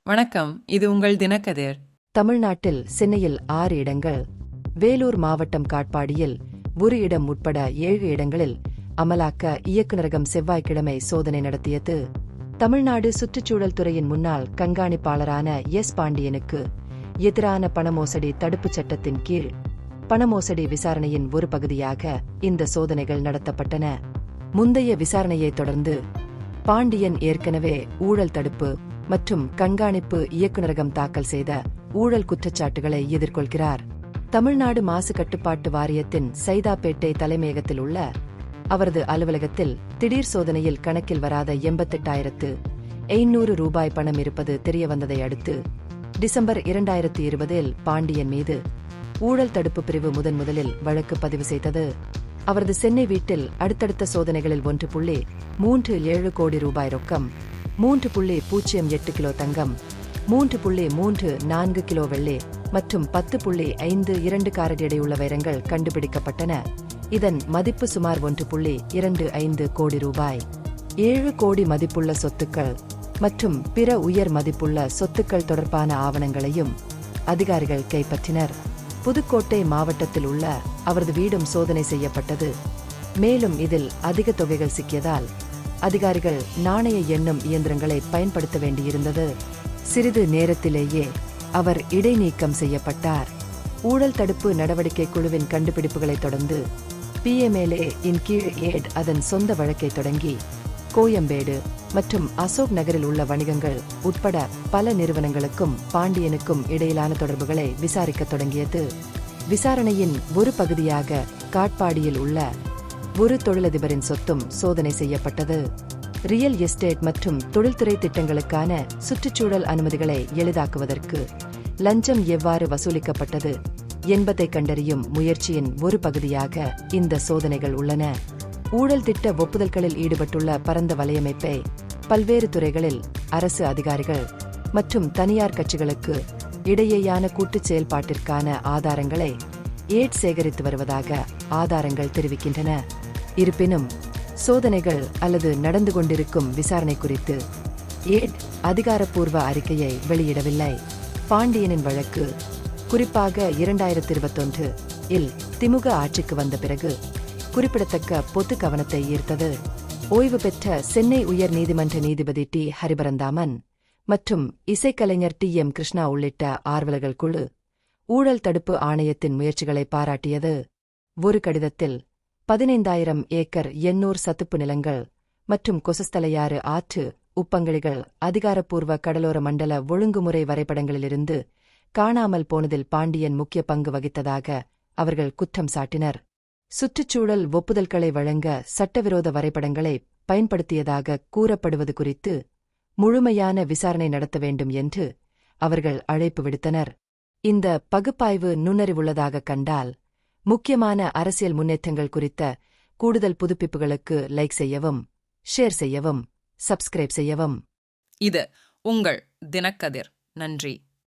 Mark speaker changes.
Speaker 1: வணக்கம், இது உங்கள் தினக்கதிர்.
Speaker 2: தமிழ்நாட்டில் சென்னையில் 6 இடங்கள், வேலூர் மாவட்டம் காட்பாடியில் ஒரு இடம் உட்பட 7 இடங்களில் அமலாக்க இயக்குநரகம் செவ்வாய்க்கிழமை சோதனை நடத்தியது. தமிழ்நாடு சுற்றுச்சூழல் துறையின் முன்னாள் கண்காணிப்பாளரான எஸ். பாண்டியனுக்கு எதிரான பணமோசடி தடுப்புச் சட்டத்தின் கீழ் பணமோசடி விசாரணையின் ஒரு பகுதியாக இந்த சோதனைகள் நடத்தப்பட்டன. முந்தைய விசாரணையைத் தொடர்ந்து பாண்டியன் ஏற்கனவே ஊழல் தடுப்பு மற்றும் கண்காணிப்பு இயக்குநரகம் தாக்கல் செய்த ஊழல் குற்றச்சாட்டுகளை எதிர்கொள்கிறார். தமிழ்நாடு மாசு கட்டுப்பாட்டு வாரியத்தின் சைதாப்பேட்டை தலைமையகத்தில் உள்ள அவரது அலுவலகத்தில் திடீர் சோதனையில் கணக்கில் வராத 88,500 ரூபாய் பணம் இருப்பது தெரியவந்ததை அடுத்து டிசம்பர் 2020இல் பாண்டியன் மீது ஊழல் தடுப்பு பிரிவு முதலில் வழக்கு பதிவு செய்தது. அவரது சென்னை வீட்டில் அடுத்தடுத்த சோதனைகளில் 1.37 கோடி ரூபாய் ரொக்கம், 3.08 கிலோ தங்கம், 3.34 கிலோ வெள்ளி மற்றும் 10.52 காரட் எடையுள்ள வைரங்கள் கண்டுபிடிக்கப்பட்டன. இதன் மதிப்பு சுமார் 1.25 கோடி ரூபாய். 7 கோடி மதிப்புள்ள சொத்துக்கள் மற்றும் பிற உயர் மதிப்புள்ள சொத்துக்கள் தொடர்பான ஆவணங்களையும் அதிகாரிகள் கைப்பற்றினர். புதுக்கோட்டை மாவட்டத்தில் உள்ள அவரது வீடும் சோதனை செய்யப்பட்டது. மேலும் இதில் அதிக தொகைகள் சிக்கியதால் அதிகாரிகள் நாணய எண்ணும் இயந்திரங்களை பயன்படுத்த வேண்டியிருந்தது. சிறிது நேரத்திலேயே அவர் இடைநீக்கம் செய்யப்பட்டார். ஊழல் தடுப்பு நடவடிக்கை குழுவின் கண்டுபிடிப்புகளைத் தொடர்ந்து PMLA இன் கீழ் ஏட் அதன் சொந்த வழக்கை தொடங்கி கோயம்பேடு மற்றும் அசோக் நகரில் உள்ள வணிகங்கள் உட்பட பல நிறுவனங்களுக்கும் பாண்டியனுக்கும் இடையிலான தொடர்புகளை விசாரிக்கத் தொடங்கியது. விசாரணையின் ஒரு பகுதியாக காட்பாடியில் உள்ள ஒரு தொழிலதிபரின் சொத்தும் சோதனை செய்யப்பட்டது. ரியல் எஸ்டேட் மற்றும் தொழில்துறை திட்டங்களுக்கான சுற்றுச்சூழல் அனுமதிகளை எளிதாக்குவதற்கு லஞ்சம் எவ்வாறு வசூலிக்கப்பட்டது என்பதை கண்டறியும் முயற்சியின் ஒரு பகுதியாக இந்த சோதனைகள் உள்ளன. ஊழல் திட்ட ஒப்புதல்களில் ஈடுபட்டுள்ள பரந்த வலையமைப்பை பல்வேறு துறைகளில் அரசு அதிகாரிகள் மற்றும் தனியார் கட்சிகளுக்கு இடையேயான கூட்டுச் செயல்பாட்டிற்கான ஆதாரங்களை ஏட் சேகரித்து வருவதாக ஆதாரங்கள் தெரிவிக்கின்றன. இருப்பினும் சோதனைகள் அல்லது நடந்து கொண்டிருக்கும் விசாரணை குறித்து ஏட் அதிகாரப்பூர்வ அறிக்கையை வெளியிடவில்லை. பாண்டியனின் வழக்கு குறிப்பாக 2021இல் திமுக ஆட்சிக்கு வந்த பிறகு குறிப்பிடத்தக்க பொது கவனத்தை ஈர்த்தது. ஓய்வு பெற்ற சென்னை உயர் நீதிமன்ற நீதிபதி டி. ஹரிபரந்தாமன் மற்றும் இசைக்கலைஞர் TM கிருஷ்ணா உள்ளிட்ட ஆர்வலர்கள் குழு ஊழல் தடுப்பு ஆணையத்தின் முயற்சிகளை பாராட்டியது. ஒரு கடிதத்தில் 15,000 ஏக்கர் எண்ணூர் சதுப்பு நிலங்கள் மற்றும் கொசஸ்தலையாறு ஆற்று உப்பங்கழிகள் அதிகாரப்பூர்வ கடலோர மண்டல ஒழுங்குமுறை வரைபடங்களிலிருந்து காணாமல் போனதில் பாண்டியன் முக்கிய பங்கு வகித்ததாக அவர்கள் குற்றம் சாட்டினர். சுற்றுச்சூழல் ஒப்புதல்களை வழங்க சட்டவிரோத வரைபடங்களை பயன்படுத்தியதாக கூறப்படுவது குறித்து முழுமையான விசாரணை நடத்த வேண்டும் என்று அவர்கள் அழைப்பு விடுத்தனர். இந்த பகுப்பாய்வு நுண்ணறிவுள்ளதாக கண்டால் முக்கியமான அரசியல் முன்னேற்றங்கள் குறித்த கூடுதல் புதுப்பிப்புகளுக்கு லைக் செய்யவும், ஷேர் செய்யவும், சப்ஸ்கிரைப் செய்யவும்.
Speaker 1: இது உங்கள் தினக்கதிர். நன்றி.